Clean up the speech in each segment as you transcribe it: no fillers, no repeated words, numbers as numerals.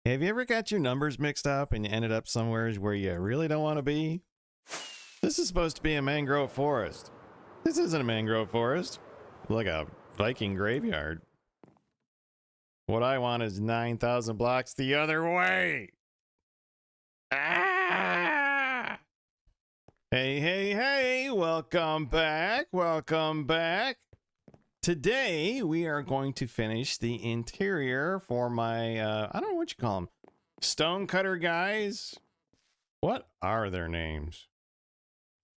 Have you ever got your numbers mixed up and you ended up somewhere where you really don't want to be? This is supposed to be a mangrove forest. This isn't a mangrove forest. Like a Viking graveyard. What I want is 9,000 blocks the other way. Ah! Hey, hey, hey, welcome back. Welcome back. Today, we are going to finish the interior for my, I don't know what you call them. Stonecutter guys? What are their names?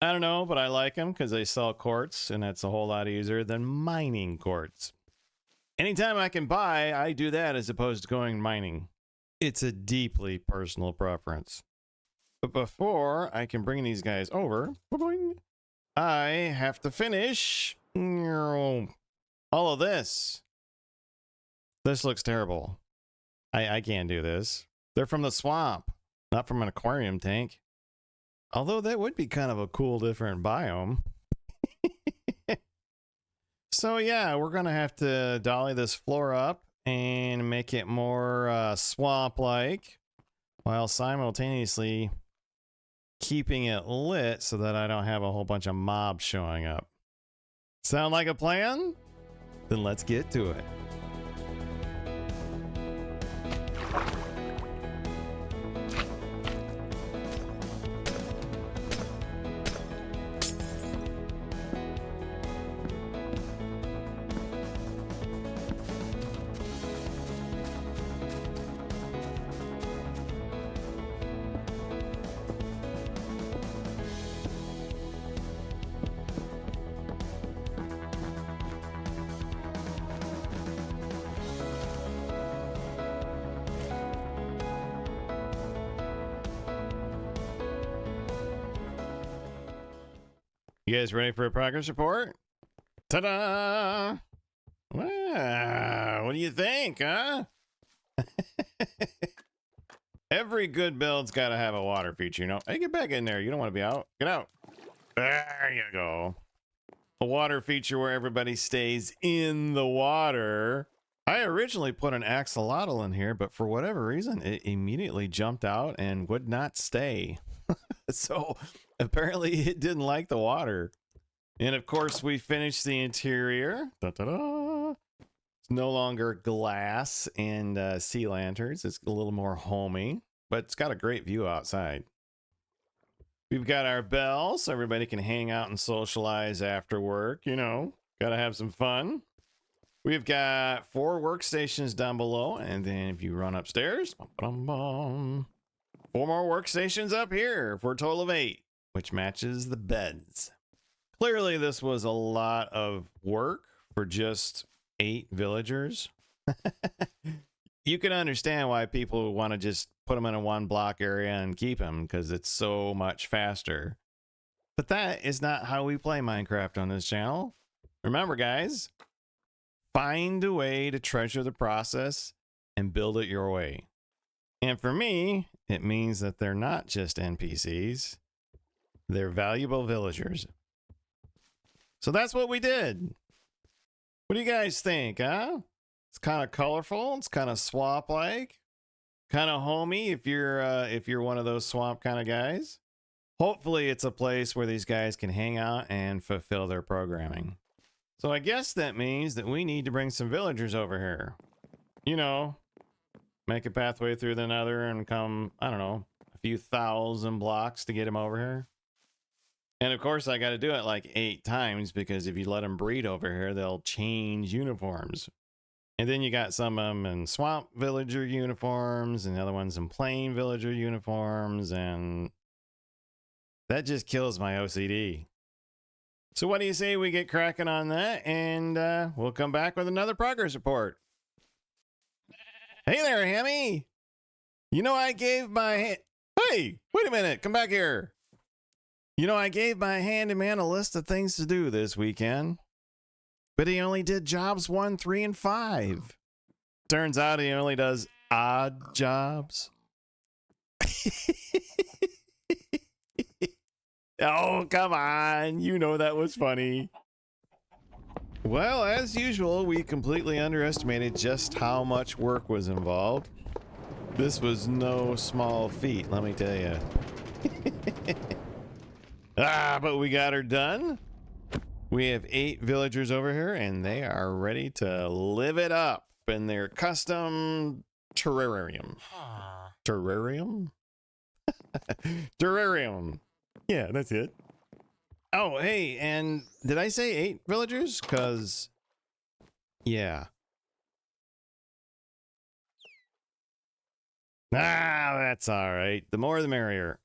I don't know, but I like them because they sell quartz, and that's a whole lot easier than mining quartz. Anytime I can buy, I do that as opposed to going mining. It's a deeply personal preference. But before I can bring these guys over, I have to finish all of this. This looks terrible. I can't do this. They're from the swamp, not from an aquarium tank. Although that would be kind of a cool different biome. So yeah, we're going to have to dolly this floor up and make it more swamp-like while simultaneously keeping it lit so that I don't have a whole bunch of mobs showing up. Sound like a plan? Then let's get to it. You guys ready for a progress report? Ta-da! Wow, what do you think, huh? Every good build's got to have a water feature, you know? Hey, get back in there. You don't want to be out. Get out. There you go. A water feature where everybody stays in the water. I originally put an axolotl in here, but for whatever reason, it immediately jumped out and would not stay. So apparently it didn't like the water. And of course we finished the interior. Da-da-da. It's no longer glass and sea lanterns. It's a little more homey, but it's got a great view outside. We've got our bell so everybody can hang out and socialize after work, you know. Gotta have some fun. We've got 4 workstations down below, and then if you run upstairs, 4 more workstations up here for a total of 8, which matches the beds. Clearly, this was a lot of work for just 8 villagers. You can understand why people want to just put them in a 1 block area and keep them, because it's so much faster. But that is not how we play Minecraft on this channel. Remember, guys, find a way to treasure the process and build it your way. And for me, it means that they're not just NPCs. They're valuable villagers. So that's what we did. What do you guys think, huh? It's kind of colorful. It's kind of swamp-like. Kind of homey if you're one of those swamp kind of guys. Hopefully it's a place where these guys can hang out and fulfill their programming. So I guess that means that we need to bring some villagers over here. You know, make a pathway through the nether and come, I don't know, a few thousand blocks to get him over here. And of course, I got to do it like 8 times because if you let them breed over here, they'll change uniforms. And then you got some of them in swamp villager uniforms and the other ones in plain villager uniforms. And that just kills my OCD. So what do you say we get cracking on that? And we'll come back with another progress report. Hey there, Hammy. You know, I gave my... Hey, wait a minute. Come back here. You know, I gave my handyman a list of things to do this weekend, but he only did jobs 1, 3, and 5. Turns out he only does odd jobs. Oh, come on. You know that was funny. Well, as usual, we completely underestimated just how much work was involved. This was no small feat, let me tell you. But we got her done. We have 8 villagers over here, and they are ready to live it up in their custom terrarium. Terrarium? Terrarium. Yeah, that's it. Oh, hey, and did I say 8 villagers? Because, yeah. That's all right. The more the merrier.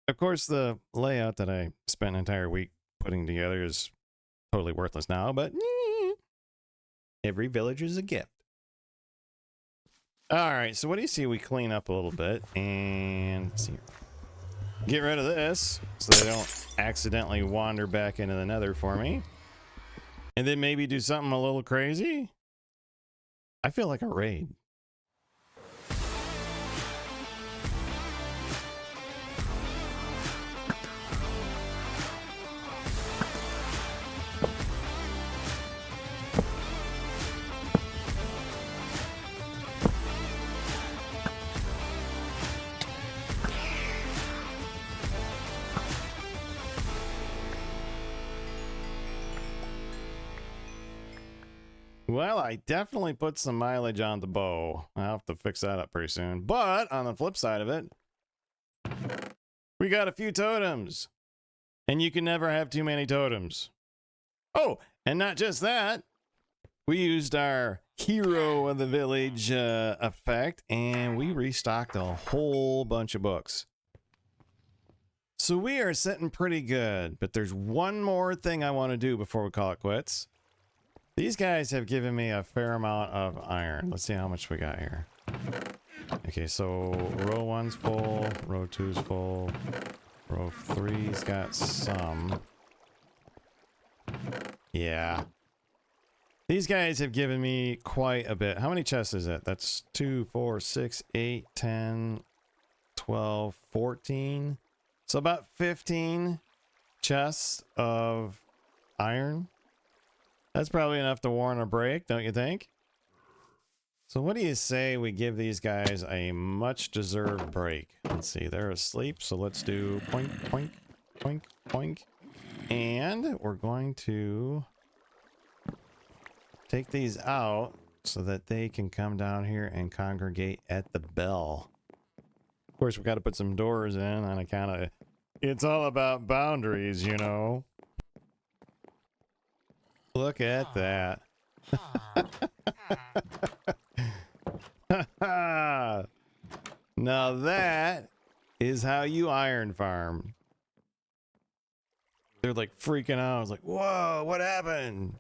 Of course, the layout that I spent an entire week putting together is totally worthless now, but every villager is a gift. All right, so what do you see? We clean up a little bit and let's see. Get rid of this so they don't accidentally wander back into the nether for me. And then maybe do something a little crazy. I feel like a raid. Well, I definitely put some mileage on the bow. I'll have to fix that up pretty soon. But on the flip side of it, we got a few totems. And you can never have too many totems. Oh, and not just that. We used our hero of the village effect, and we restocked a whole bunch of books. So we are sitting pretty good, but there's one more thing I want to do before we call it quits. These guys have given me a fair amount of iron. Let's see how much we got here. Okay, so row 1's full, row 2's full, row 3's got some. Yeah. These guys have given me quite a bit. How many chests is it? That's 2, 4, 6, 8, 10, 12, 14. So about 15 chests of iron. That's probably enough to warrant a break, don't you think? So what do you say we give these guys a much-deserved break? Let's see, they're asleep, so let's do poink, poink, poink, poink. And we're going to take these out so that they can come down here and congregate at the bell. Of course, we've got to put some doors in on account of... It's all about boundaries, you know. Look at that. Now that is how you iron farm. They're like freaking out. I was like, whoa, what happened?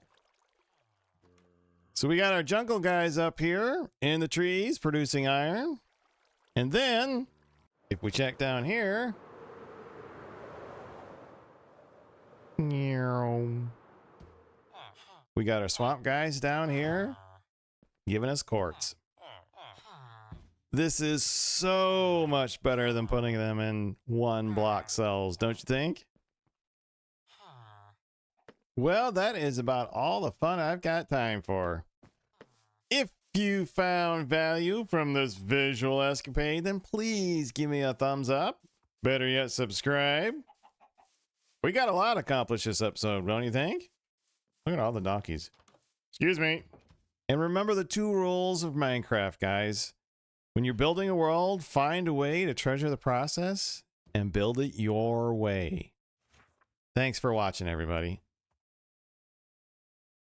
So we got our jungle guys up here in the trees producing iron. And then if we check down here, we got our swamp guys down here giving us quartz. This is so much better than putting them in 1 block cells, don't you think? Well, that is about all the fun I've got time for. If you found value from this visual escapade, then please give me a thumbs up. Better yet, subscribe. We got a lot accomplished this episode, don't you think? Look at all the donkeys. Excuse me. And remember the 2 rules of Minecraft, guys. When you're building a world, find a way to treasure the process and build it your way. Thanks for watching, everybody.